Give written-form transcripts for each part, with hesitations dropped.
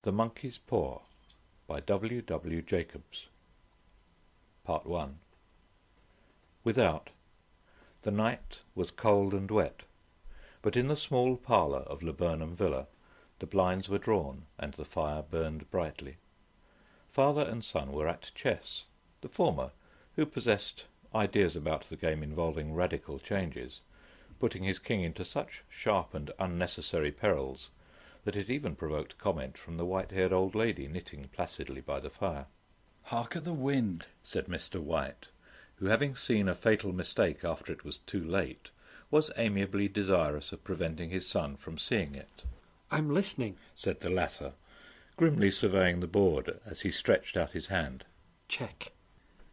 The Monkey's Paw by W. Jacobs. Part 1. Without, the night was cold and wet, but in the small parlour of Laburnum Villa the blinds were drawn and the fire burned brightly. Father and son were at chess, the former, who possessed ideas about the game involving radical changes, putting his king into such sharp and unnecessary perils that it even provoked comment from the white-haired old lady knitting placidly by the fire. "Hark at the wind," said Mr. White, who, having seen a fatal mistake after it was too late, was amiably desirous of preventing his son from seeing it. "I'm listening," said the latter, grimly surveying the board as he stretched out his hand. "Check."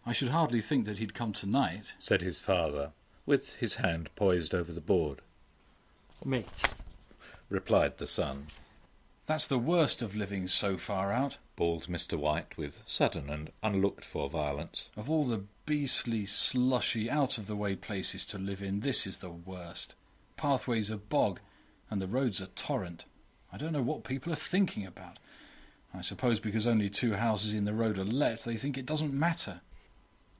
"I should hardly think that he'd come tonight," said his father, with his hand poised over the board. "Mate," replied the son. "That's the worst of living so far out," bawled Mr. White with sudden and unlooked-for violence. "Of all the beastly, slushy, out-of-the-way places to live in, this is the worst. Pathway's a bog, and the road's a torrent. I don't know what people are thinking about. I suppose because only 2 houses in the road are let, they think it doesn't matter."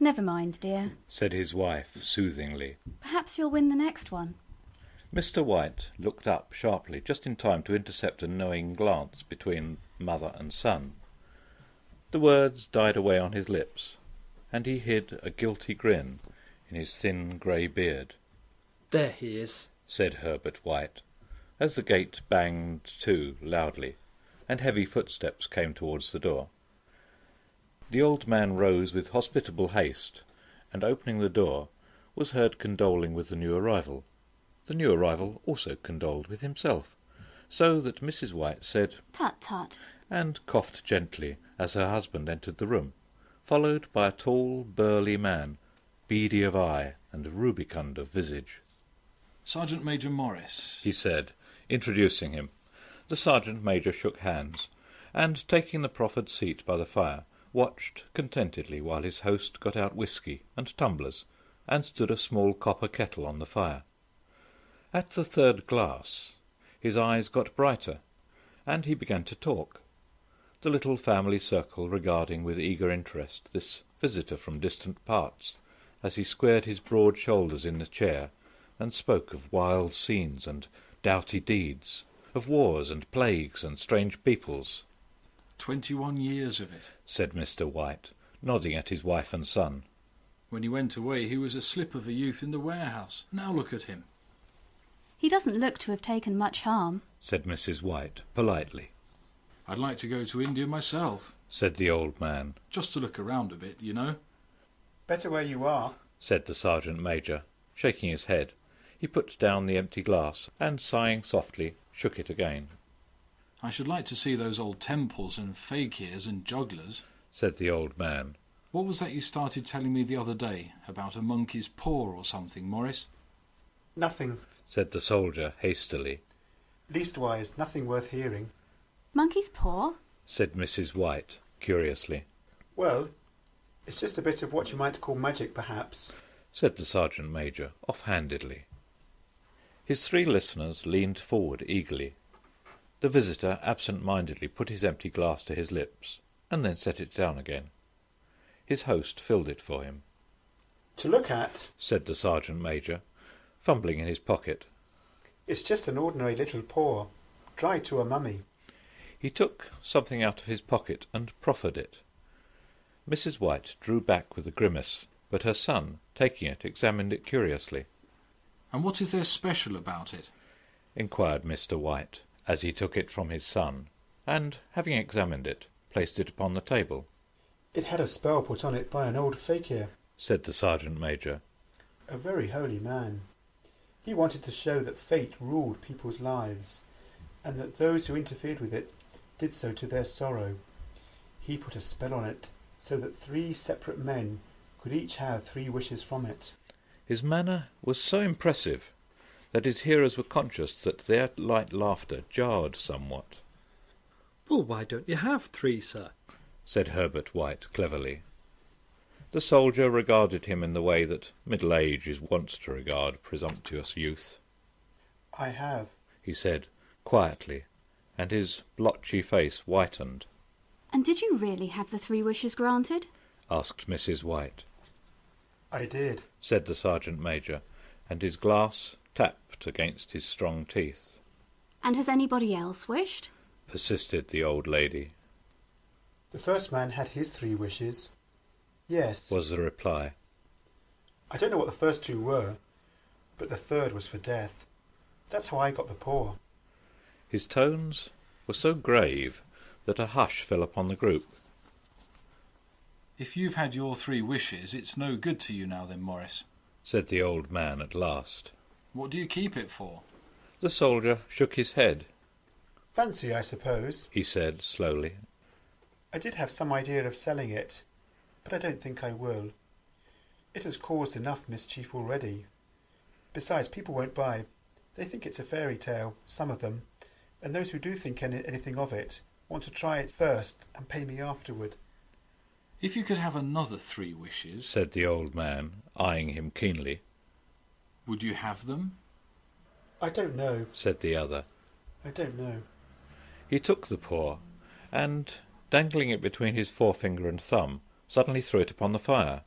"Never mind, dear," said his wife soothingly. "Perhaps you'll win the next one." Mr. White looked up sharply, just in time to intercept a knowing glance between mother and son. The words died away on his lips, and he hid a guilty grin in his thin grey beard. "There he is," said Herbert White, as the gate banged to loudly, and heavy footsteps came towards the door. The old man rose with hospitable haste, and opening the door, was heard condoling with the new arrival. The new arrival also condoled with himself, so that Mrs. White said, "Tut, tut," and coughed gently as her husband entered the room, followed by a tall, burly man, beady of eye and rubicund of visage. "Sergeant Major Morris," he said, introducing him. The sergeant major shook hands, and, taking the proffered seat by the fire, watched contentedly while his host got out whisky and tumblers, and stood a small copper kettle on the fire. At the 3rd glass his eyes got brighter, and he began to talk, the little family circle regarding with eager interest this visitor from distant parts, as he squared his broad shoulders in the chair and spoke of wild scenes and doughty deeds, of wars and plagues and strange peoples. 21 years of it," said Mr. White, nodding at his wife and son. "When he went away he was a slip of a youth in the warehouse. Now look at him." "He doesn't look to have taken much harm," said Mrs. White politely. "I'd like to go to India myself," said the old man. "Just to look around a bit, you know." "Better where you are," said the sergeant major, shaking his head. He put down the empty glass, and, sighing softly, shook it again. "I should like to see those old temples and fakirs and jugglers," said the old man. "What was that you started telling me the other day, about a monkey's paw or something, Morris?" "Nothing," said the soldier hastily. "Leastwise, nothing worth hearing." "Monkey's paw?" said Mrs. White, curiously. "Well, it's just a bit of what you might call magic, perhaps," said the sergeant major, off-handedly. His 3 listeners leaned forward eagerly. The visitor absent-mindedly put his empty glass to his lips, and then set it down again. His host filled it for him. "To look at," said the sergeant major, fumbling in his pocket. "It's just an ordinary little paw, dried to a mummy." He took something out of his pocket and proffered it. Mrs. White drew back with a grimace, but her son, taking it, examined it curiously. "And what is there special about it?" inquired Mr. White, as he took it from his son, and, having examined it, placed it upon the table. "It had a spell put on it by an old fakir," said the sergeant major. "A very holy man. He wanted to show that fate ruled people's lives, and that those who interfered with it did so to their sorrow. He put a spell on it so that 3 separate men could each have 3 wishes from it." His manner was so impressive that his hearers were conscious that their light laughter jarred somewhat. "Well, why don't you have 3, sir?" said Herbert White cleverly. The soldier regarded him in the way that middle age is wont to regard presumptuous youth. "I have," he said, quietly, and his blotchy face whitened. And did you really have the 3 wishes granted? Asked Mrs. White. I did, Said the sergeant major, and his glass tapped against his strong teeth. And has anybody else wished? Persisted the old lady. The first man had his 3 wishes. Yes. Was the reply. I don't know what the first 2 were, but the third was for death. That's how I got the paw. His tones were so grave that a hush fell upon the group. If you've had your 3 wishes, it's no good to you now then, Morris. Said the old man at last. What do you keep it for? The soldier shook his head. Fancy, I suppose. He said slowly. I did have some idea of selling it, but I don't think I will. It has caused enough mischief already. Besides, people won't buy. They think it's a fairy tale, some of them, and those who do think anything of it want to try it first and pay me afterward. If you could have another 3 wishes, Said the old man, eyeing him keenly. would you have them? I don't know. Said the other. I don't know. He took the paw, and, dangling it between his forefinger and thumb, suddenly threw it upon the fire.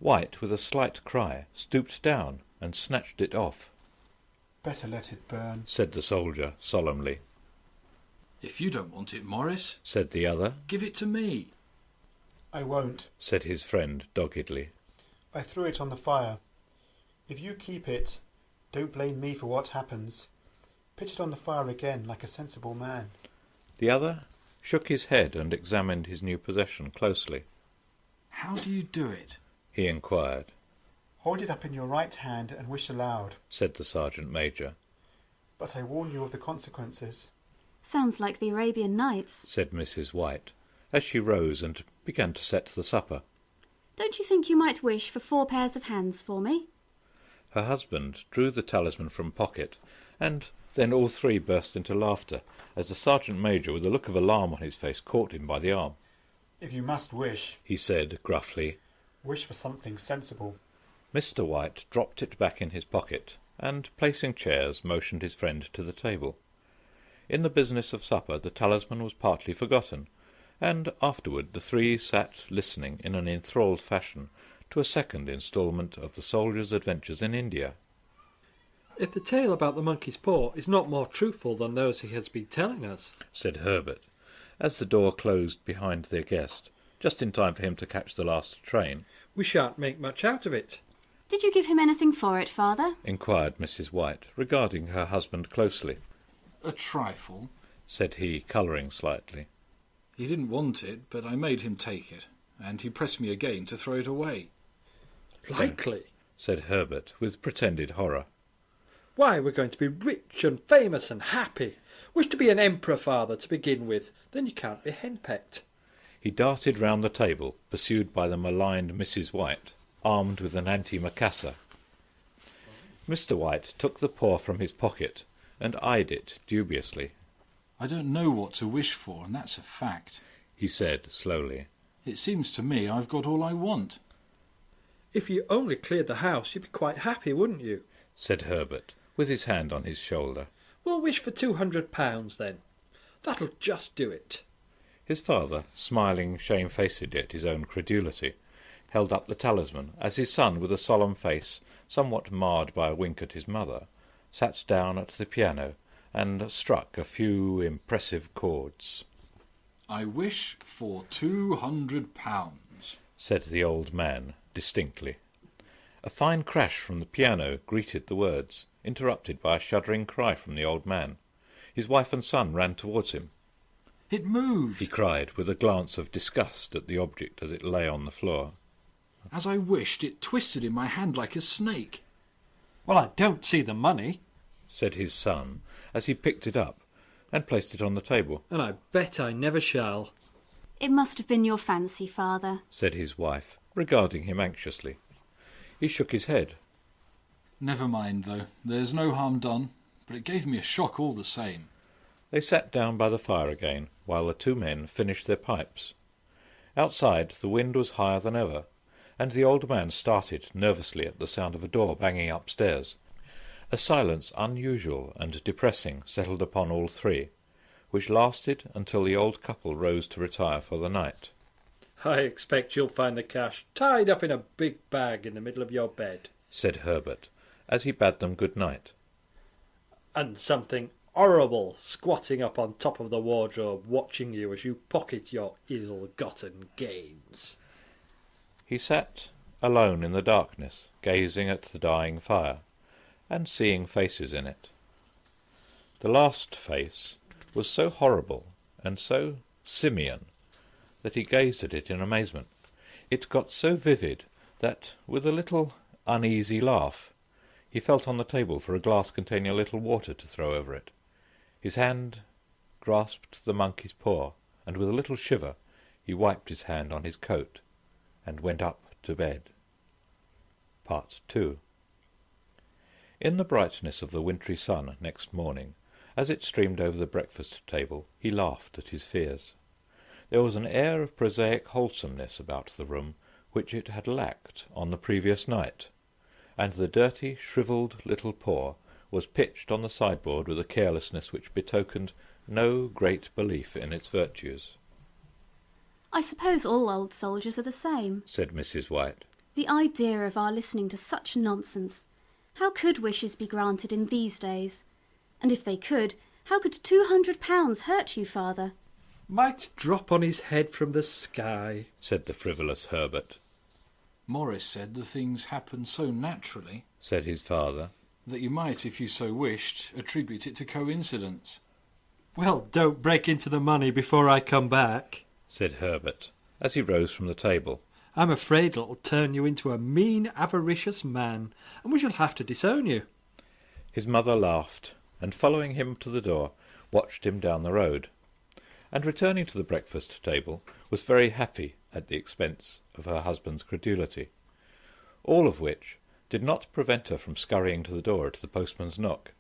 White, with a slight cry, stooped down and snatched it off. Better let it burn. Said the soldier solemnly. If you don't want it, Morris, Said the other. give it to me. I won't. Said his friend doggedly. I threw it on the fire. If you keep it, don't blame me for what happens. Pitch it on the fire again like a sensible man. The other shook his head and examined his new possession closely. How do you do it? He inquired. Hold it up in your right hand and wish aloud. Said the sergeant major. But I warn you of the consequences. Sounds like the Arabian Nights. Said Mrs. White, as she rose and began to set the supper. Don't you think you might wish for 4 pairs of hands for me? Her husband drew the talisman from pocket, and then all 3 burst into laughter, as the sergeant major, with a look of alarm on his face, caught him by the arm. If you must wish, He said gruffly. wish for something sensible. Mr. White dropped it back in his pocket, and, placing chairs, motioned his friend to the table. In the business of supper the talisman was partly forgotten, and afterward the 3 sat listening in an enthralled fashion to a second instalment of the soldier's adventures in India. If the tale about the monkey's paw is not more truthful than those he has been telling us, Said Herbert, as the door closed behind their guest, just in time for him to catch the last train. we shan't make much out of it. Did you give him anything for it, Father? Inquired Mrs. White, regarding her husband closely. A trifle. Said he, colouring slightly. He didn't want it, but I made him take it, and he pressed me again to throw it away. Likely. Said Herbert, with pretended horror. Why, we're going to be rich and famous and happy. Wish to be an emperor, Father, to begin with. Then you can't be henpecked. He darted round the table, pursued by the maligned Mrs. White, armed with an antimacassar. Mr. White took the paw from his pocket and eyed it dubiously. I don't know what to wish for, and that's a fact. He said slowly. It seems to me I've got all I want. If you only cleared the house, you'd be quite happy, wouldn't you? Said Herbert, with his hand on his shoulder. We'll wish for £200 then. That'll just do it. His father, smiling shamefacedly at his own credulity, held up the talisman, as his son, with a solemn face, somewhat marred by a wink at his mother, sat down at the piano and struck a few impressive chords. I wish for £200, said the old man distinctly. A fine crash from the piano greeted the words, interrupted by a shuddering cry from the old man. His wife and son ran towards him. It moved! He cried, with a glance of disgust at the object as it lay on the floor. As I wished, it twisted in my hand like a snake. Well, I don't see the money. Said his son, as he picked it up and placed it on the table. And I bet I never shall. It must have been your fancy, Father. Said his wife, regarding him anxiously. He shook his head. Never mind, though. There's no harm done, but it gave me a shock all the same. They sat down by the fire again, while the 2 men finished their pipes. Outside the wind was higher than ever, and the old man started nervously at the sound of a door banging upstairs. A silence unusual and depressing settled upon all 3, which lasted until the old couple rose to retire for the night. I expect you'll find the cash tied up in a big bag in the middle of your bed. Said Herbert, as he bade them good night. And something horrible squatting up on top of the wardrobe, watching you as you pocket your ill-gotten gains. He sat alone in the darkness, gazing at the dying fire, and seeing faces in it. The last face was so horrible and so simian that he gazed at it in amazement. It got so vivid that, with a little uneasy laugh, he felt on the table for a glass containing a little water to throw over it. His hand grasped the monkey's paw, and with a little shiver he wiped his hand on his coat, and went up to bed. Part 2. In the brightness of the wintry sun next morning, as it streamed over the breakfast table, he laughed at his fears. There was an air of prosaic wholesomeness about the room which it had lacked on the previous night, and the dirty, shrivelled little paw was pitched on the sideboard with a carelessness which betokened no great belief in its virtues. I suppose all old soldiers are the same, said Mrs. White. The idea of our listening to such nonsense. How could wishes be granted in these days? And if they could, how could £200 hurt you, father? Might drop on his head from the sky, said the frivolous Herbert. Morris said the things happened so naturally, said his father, that you might, if you so wished, attribute it to coincidence. Well, don't break into the money before I come back, said Herbert, as he rose from the table. I'm afraid it'll turn you into a mean, avaricious man, and we shall have to disown you. His mother laughed, and following him to the door, watched him down the road, and returning to the breakfast table, was very happy at the expense of her husband's credulity, all of which did not prevent her from scurrying to the door at the postman's knock,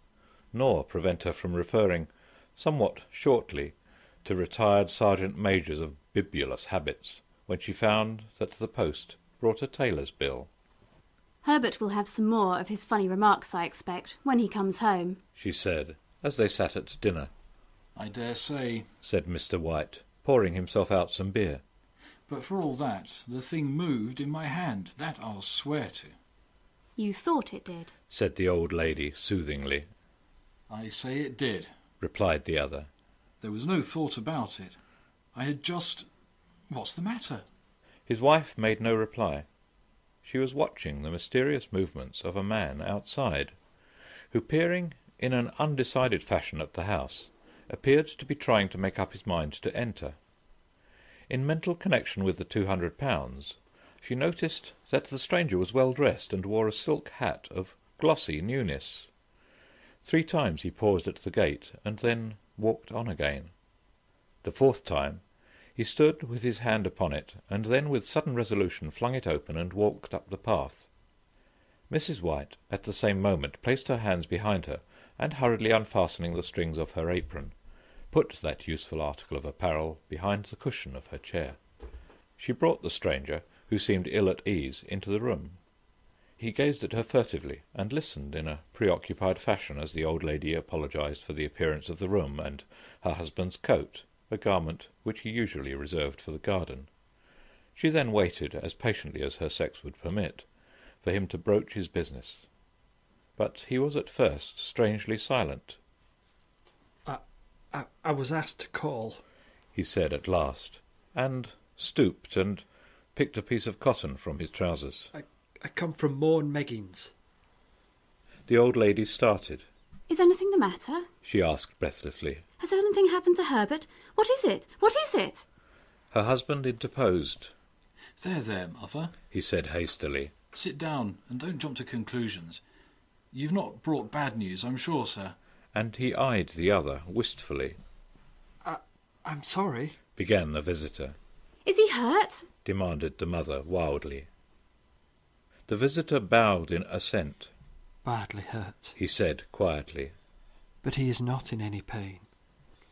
nor prevent her from referring, somewhat shortly, to retired sergeant-majors of bibulous habits, when she found that the post brought a tailor's bill. Herbert will have some more of his funny remarks, I expect, when he comes home, she said, as they sat at dinner. I dare say, said Mr. White, pouring himself out some beer. But for all that, the thing moved in my hand, that I'll swear to. You thought it did, said the old lady soothingly. I say it did, replied the other. There was no thought about it. I had just... What's the matter? His wife made no reply. She was watching the mysterious movements of a man outside, who, peering in an undecided fashion at the house, appeared to be trying to make up his mind to enter. In mental connection with the £200, she noticed that the stranger was well dressed and wore a silk hat of glossy newness. 3 times he paused at the gate and then walked on again. The 4th time he stood with his hand upon it, and then with sudden resolution flung it open and walked up the path. Mrs. White at the same moment placed her hands behind her, and hurriedly unfastening the strings of her apron, put that useful article of apparel behind the cushion of her chair. She brought the stranger, who seemed ill at ease, into the room. He gazed at her furtively, and listened in a preoccupied fashion as the old lady apologized for the appearance of the room and her husband's coat, a garment which he usually reserved for the garden. She then waited, as patiently as her sex would permit, for him to broach his business. But he was at first strangely silent. I was asked to call, he said at last, and stooped and picked a piece of cotton from his trousers. I come from Morn Meggins. The old lady started. Is anything the matter? She asked breathlessly. Has anything happened to Herbert? What is it? What is it? Her husband interposed. There, mother, he said hastily. Sit down and don't jump to conclusions. You've not brought bad news, I'm sure, sir. And he eyed the other wistfully. I'm sorry, began the visitor. Is he hurt? Demanded the mother wildly. The visitor bowed in assent. Badly hurt, he said quietly. But he is not in any pain.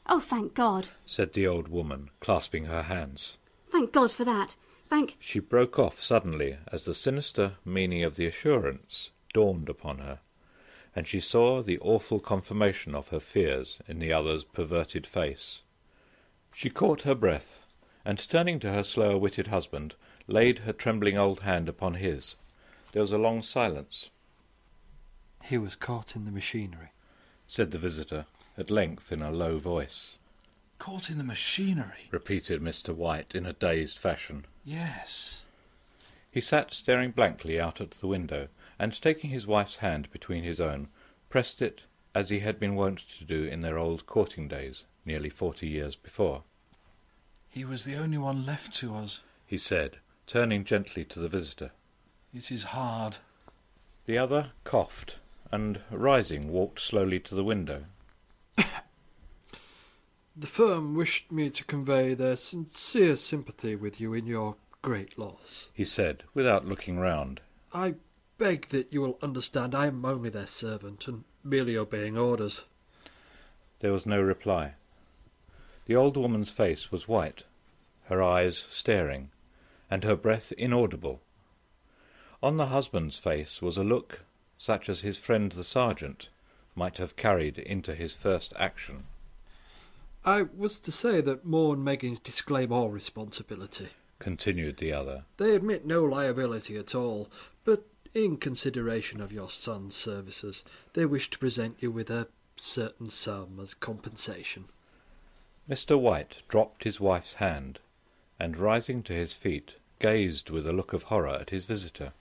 Oh, thank God, said the old woman, clasping her hands. Thank God for that. She broke off suddenly as the sinister meaning of the assurance dawned upon her, and she saw the awful confirmation of her fears in the other's perverted face. She caught her breath, and turning to her slower-witted husband, laid her trembling old hand upon his. There was a long silence. "He was caught in the machinery," said the visitor, at length in a low voice. Caught in the machinery? Repeated Mr. White in a dazed fashion. Yes. He sat staring blankly out at the window, and taking his wife's hand between his own, pressed it as he had been wont to do in their old courting days, nearly 40 years before. He was the only one left to us, he said, turning gently to the visitor. It is hard. The other coughed, and, rising, walked slowly to the window. "The firm wished me to convey their sincere sympathy with you in your great loss," he said, without looking round. "I beg that you will understand I am only their servant, and merely obeying orders." There was no reply. The old woman's face was white, her eyes staring, and her breath inaudible. On the husband's face was a look such as his friend the sergeant might have carried into his first action. "I was to say that Moore and Meggins disclaim all responsibility," continued the other. "They admit no liability at all, but in consideration of your son's services, they wish to present you with a certain sum as compensation." Mr. White dropped his wife's hand, and, rising to his feet, gazed with a look of horror at his visitor.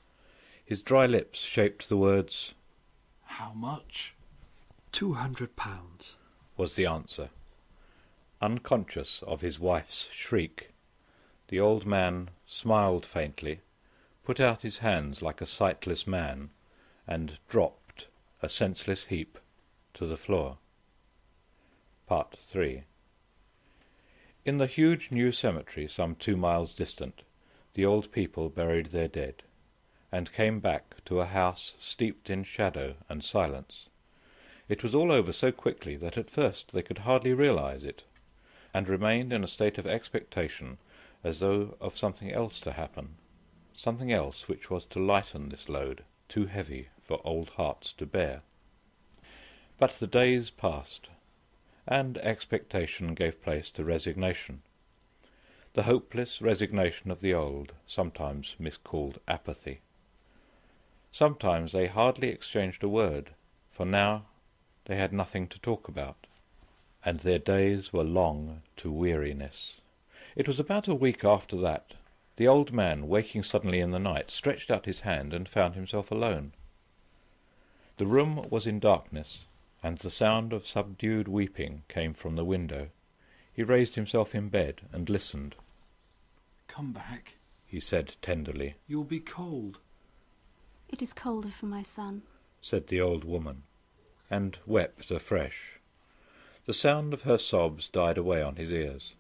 His dry lips shaped the words, "How much?" £200, was the answer. Unconscious of his wife's shriek, the old man smiled faintly, put out his hands like a sightless man, and dropped, a senseless heap, to the floor. Part 3. In the huge new cemetery some 2 miles distant, the old people buried their dead, and came back to a house steeped in shadow and silence. It was all over so quickly that at first they could hardly realize it, and remained in a state of expectation as though of something else to happen, something else which was to lighten this load, too heavy for old hearts to bear. But the days passed, and expectation gave place to resignation. The hopeless resignation of the old, sometimes miscalled apathy. Sometimes they hardly exchanged a word, for now they had nothing to talk about, and their days were long to weariness. It was about a week after that the old man, waking suddenly in the night, stretched out his hand and found himself alone. The room was in darkness, and the sound of subdued weeping came from the window. He raised himself in bed and listened. "Come back," he said tenderly. "You'll be cold." "It is colder for my son," said the old woman, and wept afresh. The sound of her sobs died away on his ears.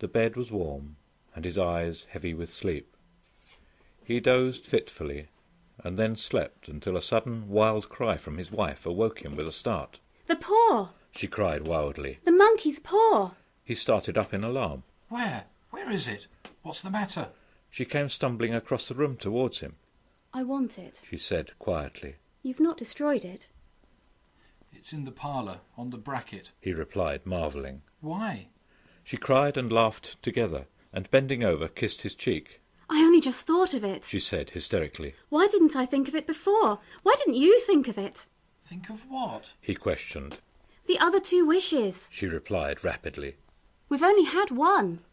The bed was warm, and his eyes heavy with sleep. He dozed fitfully, and then slept until a sudden wild cry from his wife awoke him with a start. "The paw! She cried wildly. The monkey's paw!" He started up in alarm. Where? Where is it? What's the matter?" She came stumbling across the room towards him. "I want it. She said quietly. You've not destroyed it." "It's in the parlour, on the bracket." He replied, marvelling. "Why?" She cried and laughed together, and bending over kissed his cheek. "I only just thought of it," She said hysterically. "Why didn't I think of it before? Why didn't you think of it?" "Think of what?" He questioned. "The other 2 wishes. She replied rapidly. We've only had 1.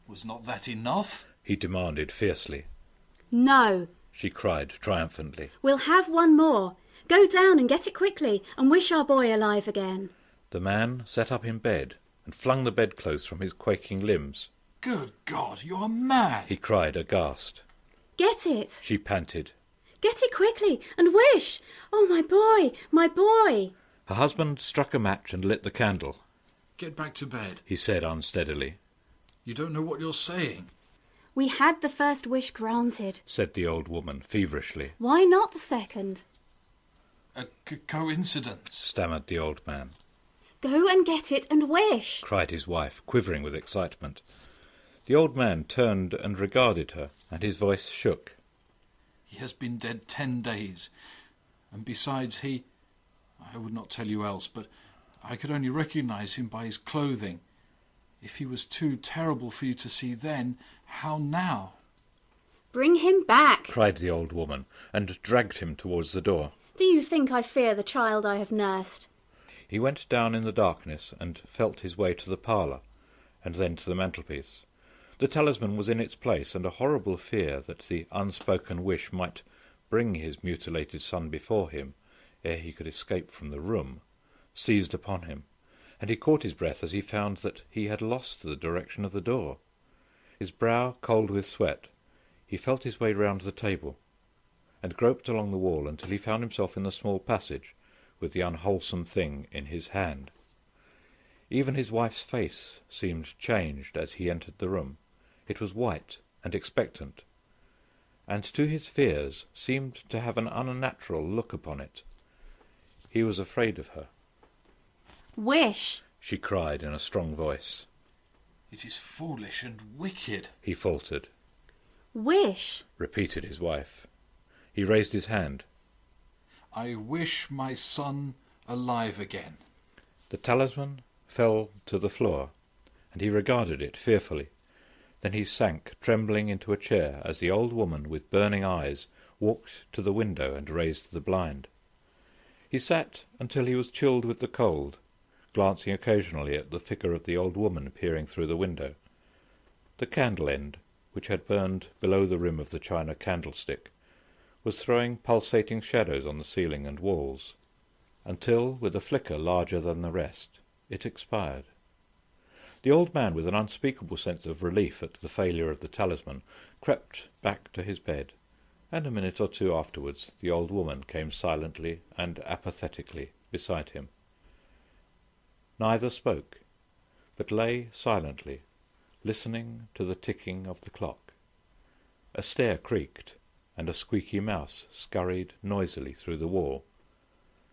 Was not that enough? He demanded fiercely. "No. She cried triumphantly. We'll have 1 more. Go down and get it quickly, and wish our boy alive again." The man sat up in bed and flung the bedclothes from his quaking limbs. Good God, you're mad! He cried aghast. "Get it. She panted. Get it quickly, and wish. Oh, my boy, my boy." Her husband struck a match and lit the candle. Get back to bed. He said unsteadily. You don't know what you're saying. "We had the first wish granted. Said the old woman feverishly. Why not the second?" A coincidence. Stammered the old man. "Go and get it and wish." Cried his wife, quivering with excitement. The old man turned and regarded her, and his voice shook. He has been dead 10 days. And besides, he I would not tell you else, but I could only recognize him by his clothing. If he was too terrible for you to see then, how now?" "Bring him back!" cried the old woman, and dragged him towards the door. "Do you think I fear the child I have nursed?" He went down in the darkness and felt his way to the parlour, and then to the mantelpiece. The talisman was in its place, and a horrible fear that the unspoken wish might bring his mutilated son before him ere he could escape from the room seized upon him, and he caught his breath as he found that he had lost the direction of the door. His brow cold with sweat, he felt his way round the table, and groped along the wall until he found himself in the small passage with the unwholesome thing in his hand. Even his wife's face seemed changed as he entered the room. It was white and expectant, and to his fears seemed to have an unnatural look upon it. He was afraid of her. "Wish!" she cried in a strong voice. "It is foolish and wicked," He faltered. "Wish!" repeated his wife. He raised his hand. "I wish my son alive again." The talisman fell to the floor, and he regarded it fearfully. Then he sank trembling into a chair as the old woman with burning eyes walked to the window and raised the blind. He sat until he was chilled with the cold, glancing occasionally at the figure of the old woman peering through the window. The candle end, which had burned below the rim of the china candlestick, was throwing pulsating shadows on the ceiling and walls, until, with a flicker larger than the rest, it expired. The old man, with an unspeakable sense of relief at the failure of the talisman, crept back to his bed, and a minute or two afterwards the old woman came silently and apathetically beside him. Neither spoke, but lay silently, listening to the ticking of the clock. A stair creaked, and a squeaky mouse scurried noisily through the wall.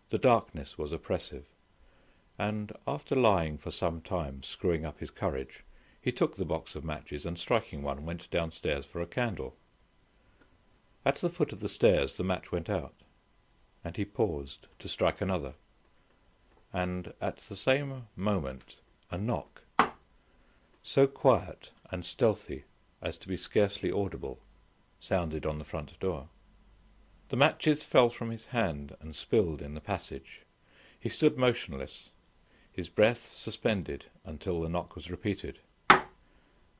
The darkness was oppressive, and after lying for some time screwing up his courage, he took the box of matches and, striking one, went downstairs for a candle. At the foot of the stairs the match went out, and he paused to strike another, and at the same moment a knock, so quiet and stealthy as to be scarcely audible, sounded on the front door. The matches fell from his hand and spilled in the passage. He stood motionless, his breath suspended until the knock was repeated.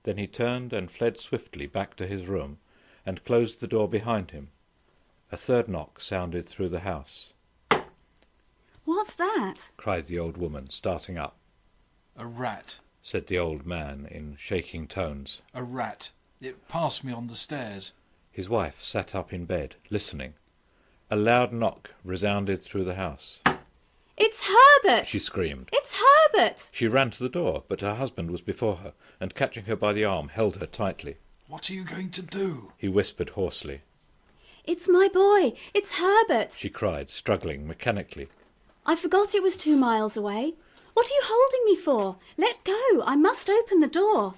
Then he turned and fled swiftly back to his room and closed the door behind him. A third knock sounded through the house. "What's that?" cried the old woman, starting up. "A rat," said the old man in shaking tones. "a rat. It passed me on the stairs." His wife sat up in bed, listening. A loud knock resounded through the house. "It's Herbert!" She screamed. "It's Herbert!" She ran to the door, but her husband was before her, and catching her by the arm, held her tightly. "What are you going to do?" He whispered hoarsely. "It's my boy! It's Herbert!" She cried, struggling mechanically. "I forgot it was 2 miles away. What are you holding me for? Let go! I must open the door."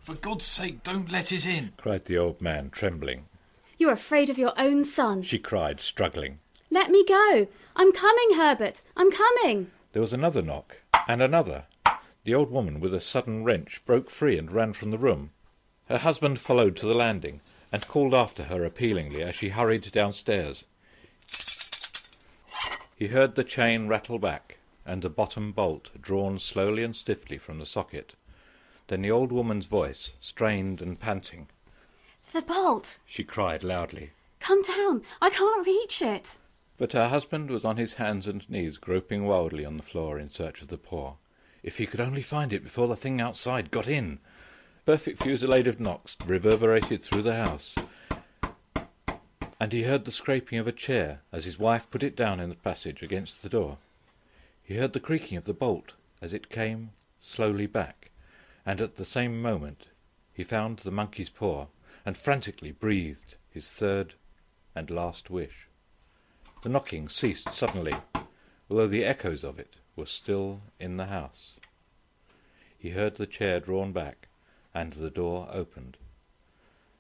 "For God's sake, don't let it in!" cried the old man, trembling. "You're afraid of your own son." She cried, struggling. "Let me go! I'm coming, Herbert! I'm coming!" There was another knock, and another. The old woman, with a sudden wrench, broke free and ran from the room. Her husband followed to the landing, and called after her appealingly as she hurried downstairs. He heard the chain rattle back, and the bottom bolt drawn slowly and stiffly from the socket. Then the old woman's voice, strained and panting. "The bolt!" she cried loudly. "Come down! I can't reach it!" But her husband was on his hands and knees, groping wildly on the floor in search of the paw. If he could only find it before the thing outside got in! A perfect fusillade of knocks reverberated through the house, and he heard the scraping of a chair as his wife put it down in the passage against the door. He heard the creaking of the bolt as it came slowly back, and at the same moment he found the monkey's paw, and frantically breathed his third and last wish. The knocking ceased suddenly, although the echoes of it were still in the house. He heard the chair drawn back, and the door opened.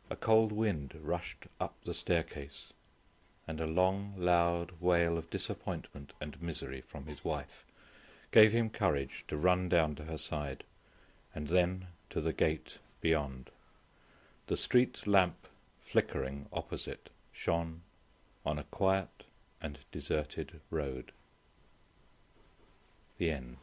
A cold wind rushed up the staircase. and a long, loud wail of disappointment and misery from his wife gave him courage to run down to her side, and then to the gate beyond. The street lamp, flickering opposite, shone on a quiet and deserted road. The end.